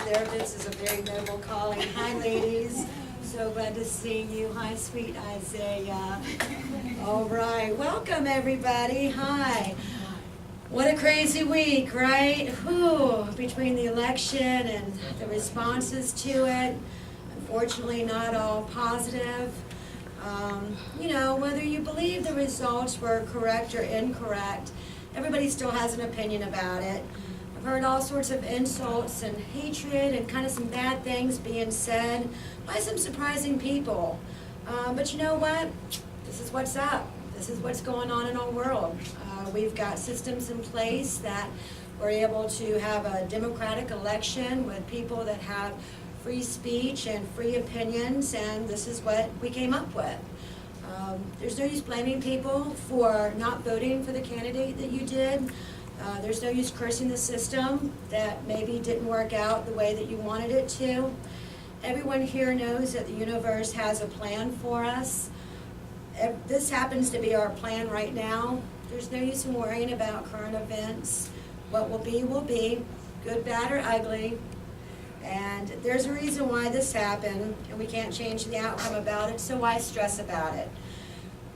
therapist is a very noble calling. Hi, ladies. So glad to see you. Hi, sweet Isaiah. All right. Welcome, everybody. Hi. What a crazy week, right? Whew. Between the election and the responses to it, unfortunately not all positive. Whether you believe the results were correct or incorrect, everybody still has an opinion about it. I've heard all sorts of insults and hatred and kind of some bad things being said by some surprising people. But you know what? This is what's up. This is what's going on in our world. We've got systems in place that we're able to have a democratic election with people that have free speech and free opinions, and this is what we came up with. There's no use blaming people for not voting for the candidate that you did. There's no use cursing the system that maybe didn't work out the way that you wanted it to. Everyone here knows that the universe has a plan for us. This happens to be our plan right now. There's no use in worrying about current events. What will be, good, bad, or ugly. And there's a reason why this happened, and we can't change the outcome about it, so why stress about it?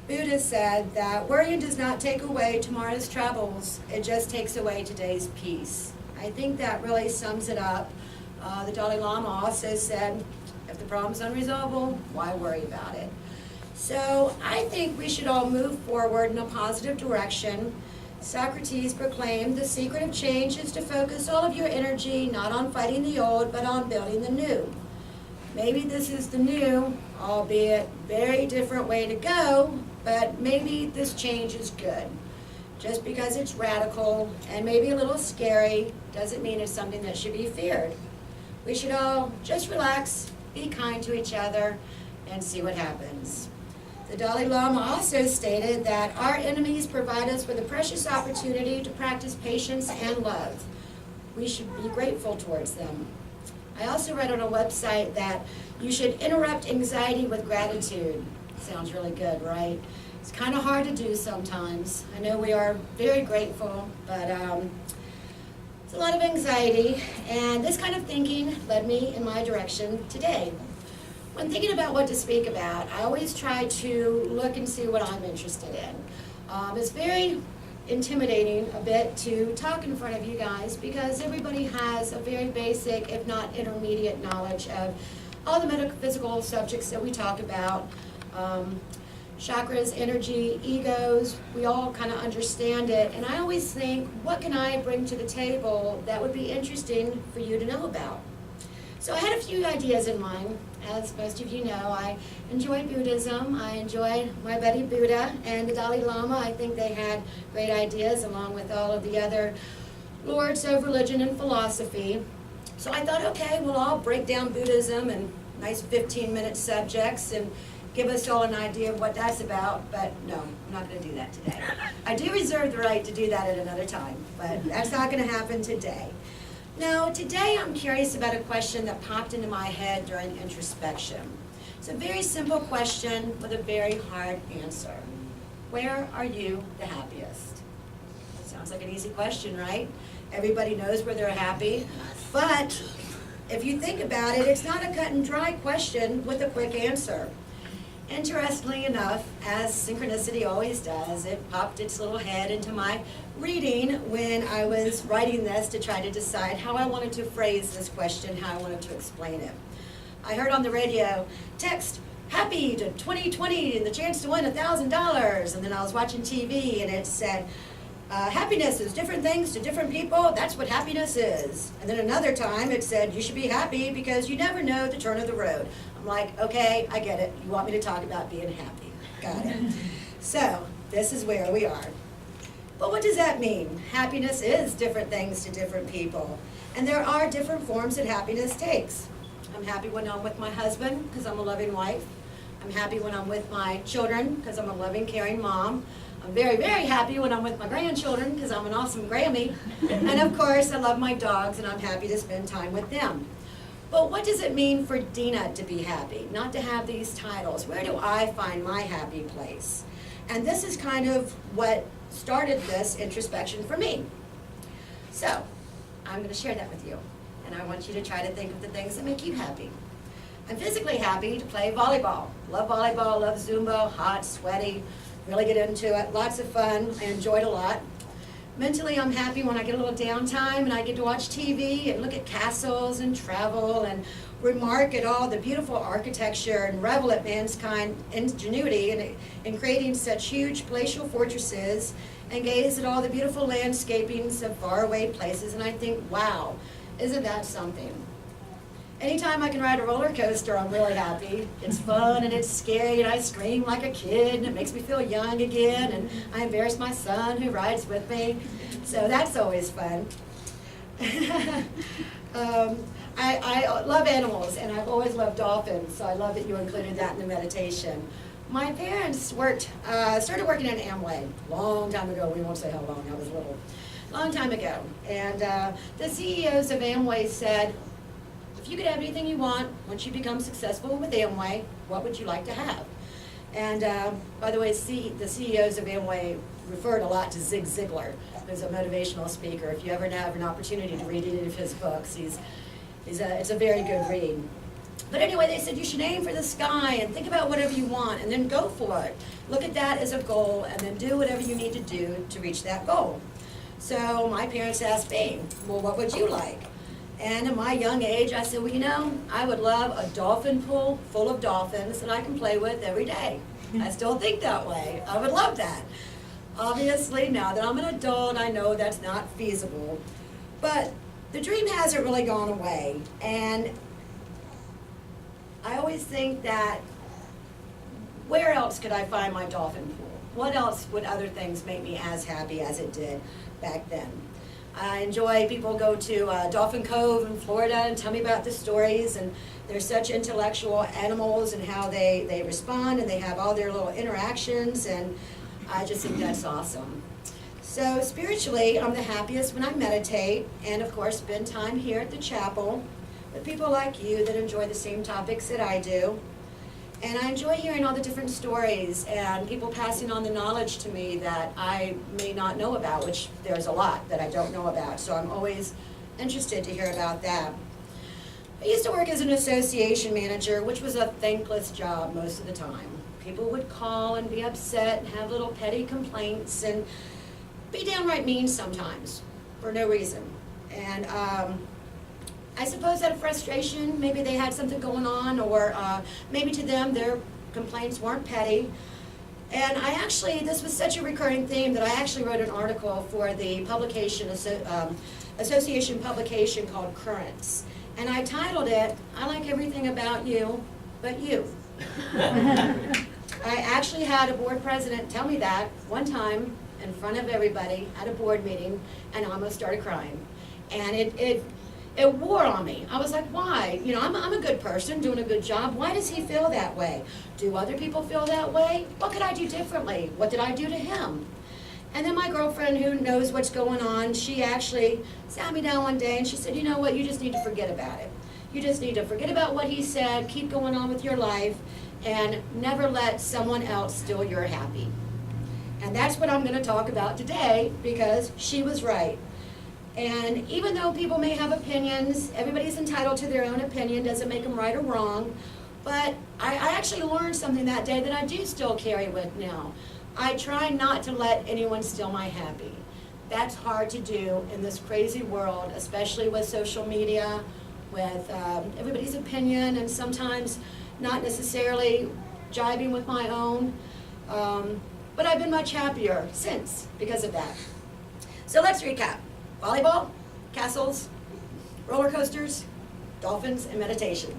Buddha said that worrying does not take away tomorrow's troubles, it just takes away today's peace. I think that really sums it up. The Dalai Lama also said, if the problem's unresolvable, why worry about it? So I think we should all move forward in a positive direction. Socrates proclaimed, the secret of change is to focus all of your energy not on fighting the old, but on building the new. Maybe this is the new, albeit very different way to go, but maybe this change is good. Just because it's radical and maybe a little scary doesn't mean it's something that should be feared. We should all just relax, be kind to each other, and see what happens. The Dalai Lama also stated that our enemies provide us with a precious opportunity to practice patience and love. We should be grateful towards them. I also read on a website that you should interrupt anxiety with gratitude. Sounds really good, right? It's kind of hard to do sometimes. I know we are very grateful, but it's a lot of anxiety, and this kind of thinking led me in my direction today. When thinking about what to speak about, I always try to look and see what I'm interested in. It's very intimidating a bit to talk in front of you guys because everybody has a very basic, if not intermediate, knowledge of all the metaphysical subjects that we talk about. Chakras, energy, egos, we all kind of understand it. And I always think, what can I bring to the table that would be interesting for you to know about? So I had a few ideas in mind. As most of you know, I enjoy Buddhism. I enjoy my buddy Buddha and the Dalai Lama. I think they had great ideas along with all of the other lords of religion and philosophy. So I thought, okay, we'll all break down Buddhism in nice 15-minute subjects and give us all an idea of what that's about. But no, I'm not going to do that today. I do reserve the right to do that at another time, but that's not going to happen today. Now, today I'm curious about a question that popped into my head during introspection. It's a very simple question with a very hard answer. Where are you the happiest? That sounds like an easy question, right? Everybody knows where they're happy. But if you think about it, it's not a cut and dry question with a quick answer. Interestingly enough, as synchronicity always does, it popped its little head into my reading when I was writing this to try to decide how I wanted to phrase this question, how I wanted to explain it. I heard on the radio, text happy to 2020 and the chance to win $1,000. And then I was watching TV and it said, happiness is different things to different people. That's what happiness is. And then another time it said, you should be happy because you never know the turn of the road. I'm like, okay, I get it. You want me to talk about being happy. Got it. So this is where we are. But what does that mean? Happiness is different things to different people. And there are different forms that happiness takes. I'm happy when I'm with my husband because I'm a loving wife. I'm happy when I'm with my children because I'm a loving, caring mom. I'm very, very happy when I'm with my grandchildren because I'm an awesome Grammy. And of course, I love my dogs and I'm happy to spend time with them. But what does it mean for Dina to be happy, not to have these titles? Where do I find my happy place? And this is kind of what started this introspection for me. So, I'm going to share that with you. and I want you to try to think of the things that make you happy. I'm physically happy to play volleyball. Love volleyball, love Zumba, hot, sweaty, really get into it. Lots of fun, I enjoy it a lot. Mentally, I'm happy when I get a little downtime and I get to watch TV and look at castles and travel and remark at all the beautiful architecture and revel at mankind's ingenuity in creating such huge palatial fortresses and gaze at all the beautiful landscapings of faraway places, and I think, wow, isn't that something? Anytime I can ride a roller coaster, I'm really happy. It's fun and it's scary and I scream like a kid and it makes me feel young again, and I embarrass my son who rides with me, so that's always fun. I love animals and I've always loved dolphins, so I love that you included that in the meditation. My parents started working in Amway a long time ago. We won't say how long, I was little. Long time ago. And the CEOs of Amway said, if you could have anything you want once you become successful with Amway, what would you like to have? And by the way, the CEOs of Amway referred a lot to Zig Ziglar, who's a motivational speaker. If you ever have an opportunity to read any of his books, it's a very good read. But anyway, they said you should aim for the sky and think about whatever you want and then go for it. Look at that as a goal and then do whatever you need to do to reach that goal. So my parents asked me, well, what would you like? And at my young age, I said, well, you know, I would love a dolphin pool full of dolphins that I can play with every day. I still think that way. I would love that. Obviously, now that I'm an adult, I know that's not feasible. But the dream hasn't really gone away. And I always think that, where else could I find my dolphin pool? What else would other things make me as happy as it did back then? I enjoy people go to Dolphin Cove in Florida and tell me about the stories, and they're such intellectual animals and how they respond, and they have all their little interactions, and I just think that's awesome. So spiritually, I'm the happiest when I meditate and of course spend time here at the chapel with people like you that enjoy the same topics that I do. And I enjoy hearing all the different stories and people passing on the knowledge to me that I may not know about, which there's a lot that I don't know about, so I'm always interested to hear about that. I used to work as an association manager, which was a thankless job most of the time. People would call and be upset and have little petty complaints and be downright mean sometimes for no reason. And I suppose out of frustration, maybe they had something going on, or maybe to them their complaints weren't petty. And this was such a recurring theme that I actually wrote an article for the publication, association publication called Currents. And I titled it, I Like Everything About You But You. I actually had a board president tell me that one time in front of everybody at a board meeting, and I almost started crying. And it wore on me. I was like, why? You know, I'm a good person doing a good job. Why does he feel that way? Do other people feel that way? What could I do differently? What did I do to him? And then my girlfriend, who knows what's going on, she actually sat me down one day and she said, you know what, you just need to forget about it. You just need to forget about what he said, keep going on with your life, and never let someone else steal your happy. And that's what I'm going to talk about today, because she was right. And even though people may have opinions, everybody's entitled to their own opinion, doesn't make them right or wrong, but I actually learned something that day that I do still carry with now. I try not to let anyone steal my happy. That's hard to do in this crazy world, especially with social media, with everybody's opinion, and sometimes not necessarily jiving with my own. But I've been much happier since because of that. So let's recap. Volleyball, castles, roller coasters, dolphins, and meditation.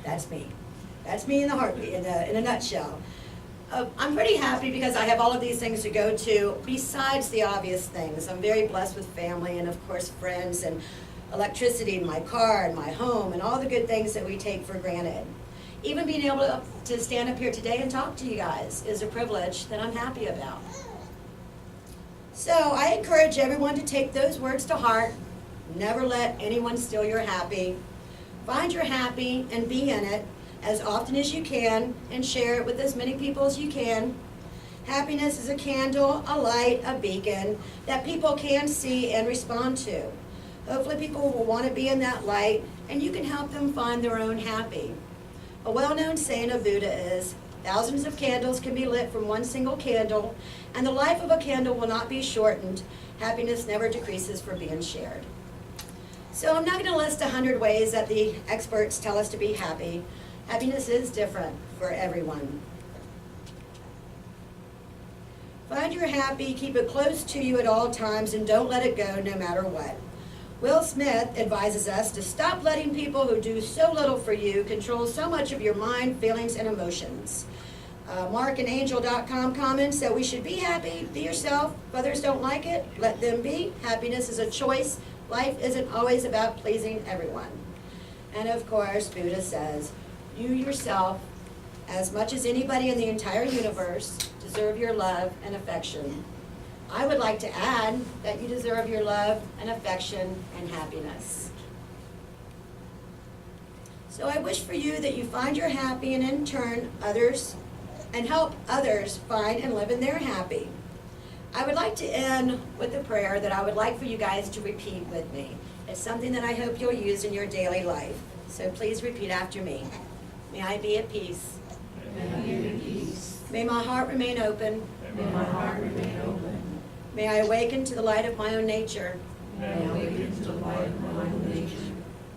That's me. That's me in the heartbeat, in a nutshell. I'm pretty happy because I have all of these things to go to besides the obvious things. I'm very blessed with family and of course friends and electricity in my car and my home and all the good things that we take for granted. Even being able to stand up here today and talk to you guys is a privilege that I'm happy about. So I encourage everyone to take those words to heart. Never let anyone steal your happy. Find your happy and be in it as often as you can and share it with as many people as you can. Happiness is a candle, a light, a beacon that people can see and respond to. Hopefully people will want to be in that light, and you can help them find their own happy. A well-known saying of Buddha is, thousands of candles can be lit from one single candle, and the life of a candle will not be shortened. Happiness never decreases for being shared. So I'm not going to list 100 ways that the experts tell us to be happy. Happiness is different for everyone. Find your happy, keep it close to you at all times, and don't let it go no matter what. Will Smith advises us to stop letting people who do so little for you control so much of your mind, feelings, and emotions. MarkandAngel.com comments that we should be happy, be yourself. If others don't like it, let them be. Happiness is a choice. Life isn't always about pleasing everyone. And of course, Buddha says, you yourself, as much as anybody in the entire universe, deserve your love and affection. I would like to add that you deserve your love and affection and happiness. So I wish for you that you find your happy and in turn others, and help others find and live in their happy. I would like to end with a prayer that I would like for you guys to repeat with me. It's something that I hope you'll use in your daily life. So please repeat after me. May I be at peace. May I be at peace. May my heart remain open. May my heart remain open. May I awaken to the light of my own nature. May I awaken to the light of my own nature.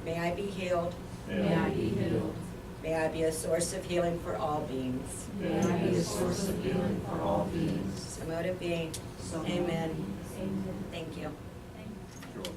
May I be healed. May I be healed. May I be a source of healing for all beings. May I be a source of healing for all beings. So mote it be. So Amen. Amen. Thank you. Thank you.